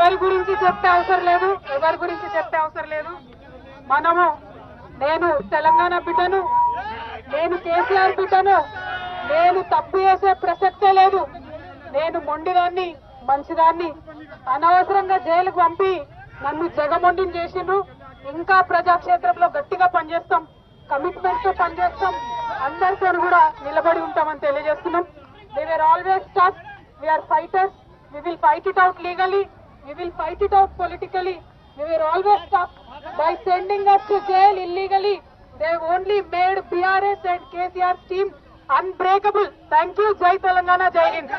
ఎవరి గురించి చెప్పే అవసరం లేదు మనము నేను తెలంగాణ బిడ్డను, నేను కేసీఆర్ బిడ్డను, నేను తప్పు చేసే ప్రసక్తే లేదు. నేను మొండిదాన్ని, మంచిదాన్ని. అనవసరంగా జైలుకు పంపి నన్ను జగమొండిని చేసిండ్రు. ఇంకా ప్రజాక్షేత్రంలో గట్టిగా పనిచేస్తాం, కమిట్మెంట్ తో పనిచేస్తాం, అందరితో కూడా నిలబడి ఉంటామని తెలియజేస్తున్నాం. They were always tough. We are fighters. We will fight it out legally. We will fight it out politically. We were always tough. By sending us to jail illegally, they only made BRS and KCR's team unbreakable. Thank you. Jai Telangana, Jai Hind.